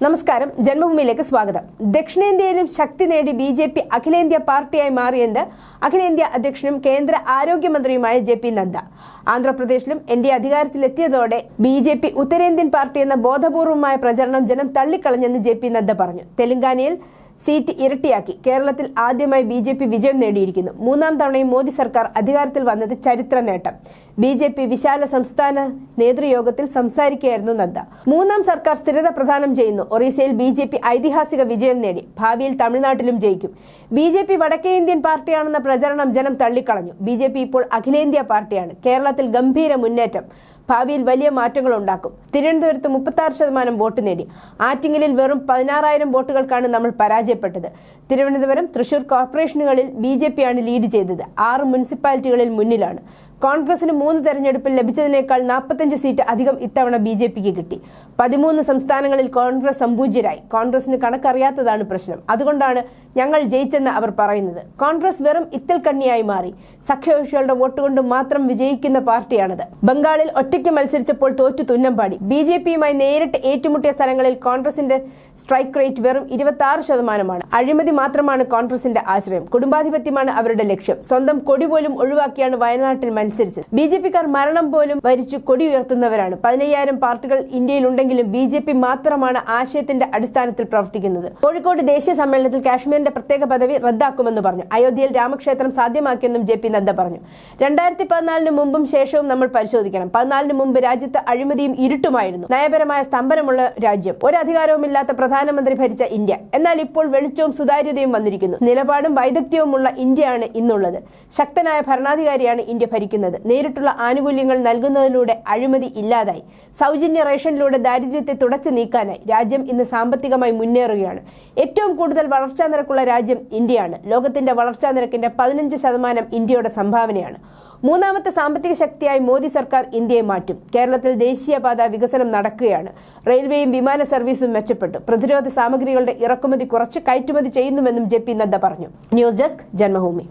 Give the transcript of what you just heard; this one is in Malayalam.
നമസ്കാരം, ജന്മഭൂമിയിലേക്ക് സ്വാഗതം. ദക്ഷിണേന്ത്യയിലും ശക്തി നേടി ബി.ജെ.പി. അഖിലേന്ത്യാ പാർട്ടിയായി മാറിയത് അഖിലേന്ത്യാ അധ്യക്ഷനും കേന്ദ്ര ആരോഗ്യമന്ത്രിയുമായ ജെ.പി. നദ്ദ. ആന്ധ്രാപ്രദേശിലും എൻ.ഡി.എ അധികാരത്തിലെത്തിയതോടെ ബി.ജെ.പി. ഉത്തരേന്ത്യൻ പാർട്ടി എന്ന ബോധപൂർവമായ പ്രചരണം ജനം തള്ളിക്കളഞ്ഞെന്ന് ജെ.പി. നദ്ദ പറഞ്ഞു. തെലങ്കാനയിൽ സീറ്റ് ഇരട്ടിയാക്കി കേരളത്തിൽ ആദ്യമായി ബി.ജെ.പി. വിജയം നേടിയിരിക്കുന്നു. മൂന്നാം തവണയും മോദി സർക്കാർ അധികാരത്തിൽ വന്നത് ചരിത്ര നേട്ടം. ബി.ജെ.പി. വിശാല സംസ്ഥാന നേതൃയോഗത്തിൽ സംസാരിക്കുകയായിരുന്നു നദ്ദ. മൂന്നാം സർക്കാർ സ്ഥിരത പ്രദാനം ചെയ്യുന്നു. ഒറീസയിൽ ബി.ജെ.പി. ഐതിഹാസിക വിജയം നേടി. ഭാവിയിൽ തമിഴ്നാട്ടിലും ജയിക്കും. ബി.ജെ.പി. വടക്കേ ഇന്ത്യൻ പാർട്ടിയാണെന്ന പ്രചരണം ജനം തള്ളിക്കളഞ്ഞു. ബി.ജെ.പി. ഇപ്പോൾ അഖിലേന്ത്യാ പാർട്ടിയാണ്. കേരളത്തിൽ ഗംഭീര മുന്നേറ്റം. ഭാവിയിൽ വലിയ മാറ്റങ്ങൾ ഉണ്ടാക്കും. തിരുവനന്തപുരത്ത് 36% വോട്ട് നേടി. ആറ്റിങ്ങലിൽ വെറും 16,000 വോട്ടുകൾക്കാണ് നമ്മൾ പരാജയപ്പെട്ടത്. തിരുവനന്തപുരം, തൃശൂർ കോർപ്പറേഷനുകളിൽ ബി.ജെ.പിയാണ് ലീഡ് ചെയ്തത്. 6 മുനിസിപ്പാലിറ്റികളിൽ മുന്നിലാണ്. കോൺഗ്രസിന് 3 തെരഞ്ഞെടുപ്പിൽ ലഭിച്ചതിനേക്കാൾ 45 സീറ്റ് അധികം ഇത്തവണ ബി.ജെ.പിക്ക് കിട്ടി. 13 സംസ്ഥാനങ്ങളിൽ കോൺഗ്രസ് സംപൂജ്യരായി. കോൺഗ്രസിന് കണക്കറിയാത്തതാണ് പ്രശ്നം. അതുകൊണ്ടാണ് ഞങ്ങൾ ജയിച്ചെന്ന് അവർ പറയുന്നത്. കോൺഗ്രസ് വെറും ഇത്തൽക്കണ്ണിയായി മാറി. സഖ്യകക്ഷികളുടെ വോട്ട് കൊണ്ട് മാത്രം വിജയിക്കുന്ന പാർട്ടിയാണത്. ബംഗാളിൽ ഒറ്റയ്ക്ക് മത്സരിച്ചപ്പോൾ തോറ്റു തുന്നമ്പാടി. ബി.ജെ.പിയുമായി നേരിട്ട് ഏറ്റുമുട്ടിയ സ്ഥലങ്ങളിൽ കോൺഗ്രസിന്റെ സ്ട്രൈക്ക് റേറ്റ് വെറും 26%. അഴിമതി മാത്രമാണ് കോൺഗ്രസിന്റെ ആശ്രയം. കുടുംബാധിപത്യമാണ് അവരുടെ ലക്ഷ്യം. സ്വന്തം കൊടി പോലും ഒഴിവാക്കിയാണ് വയനാട്ടിൽ മത്സരിച്ചത്. ബി.ജെ.പിക്കാർ മരണം പോലും വരിച്ചു കൊടി ഉയർത്തുന്നവരാണ്. 15,000 പാർട്ടികൾ ഇന്ത്യയിലുണ്ടെങ്കിലും ബി.ജെ.പി. മാത്രമാണ് ആശയത്തിന്റെ അടിസ്ഥാനത്തിൽ പ്രവർത്തിക്കുന്നത്. കോഴിക്കോട് ദേശീയ സമ്മേളനത്തിൽ കാശ്മീരിന്റെ പ്രത്യേക പദവി റദ്ദാക്കുമെന്ന് പറഞ്ഞു. അയോധ്യയിൽ രാമക്ഷേത്രം സാധ്യമാക്കിയെന്നും ജെ.പി. നദ്ദ പറഞ്ഞു. 2014 മുമ്പും ശേഷവും നമ്മൾ പരിശോധിക്കണം. 14 മുമ്പ് രാജ്യത്ത് അഴിമതിയും ഇരുട്ടുമായിരുന്നു. നയപരമായ സ്തംഭനമുള്ള രാജ്യം, ഒരധികാരവുമില്ലാത്ത പ്രധാനമന്ത്രി ഭരിച്ച ഇന്ത്യ. എന്നാൽ ഇപ്പോൾ വെളിച്ചവും സുതാര്യതയും വന്നിരിക്കുന്നു. നിലപാടും വൈദഗ്ധ്യവുമുള്ള ഇന്ത്യയാണ് ഇന്നുള്ളത്. ശക്തനായ ഭരണാധികാരിയാണ് ഇന്ത്യ ഭരിക്കുന്നത്. നേരിട്ടുള്ള ആനുകൂല്യങ്ങൾ നൽകുന്നതിലൂടെ അഴിമതി ഇല്ലാതായി. സൗജന്യ റേഷനിലൂടെ ദാരിദ്ര്യത്തെ തുടച്ചു നീക്കാനായി. രാജ്യം ഇന്ന് സാമ്പത്തികമായി മുന്നേറുകയാണ്. ഏറ്റവും കൂടുതൽ വളർച്ചാ നിരക്കുള്ള രാജ്യം ഇന്ത്യയാണ്. ലോകത്തിന്റെ വളർച്ചാ നിരക്കിന്റെ 15% ഇന്ത്യയുടെ സംഭാവനയാണ്. മൂന്നാമത്തെ സാമ്പത്തിക ശക്തിയായി മോദി സർക്കാർ ഇന്ത്യയെ മാറ്റും. കേരളത്തിൽ ദേശീയപാത വികസനം നടക്കുകയാണ്. റെയിൽവേയും വിമാന സർവീസും മെച്ചപ്പെട്ടു. പ്രതിരോധ സാമഗ്രികളുടെ ഇറക്കുമതി കുറച്ച് കയറ്റുമതി ചെയ്യുന്നുവെന്നും ജെ.പി. നദ്ദ പറഞ്ഞു. News desk, Janmabhumi.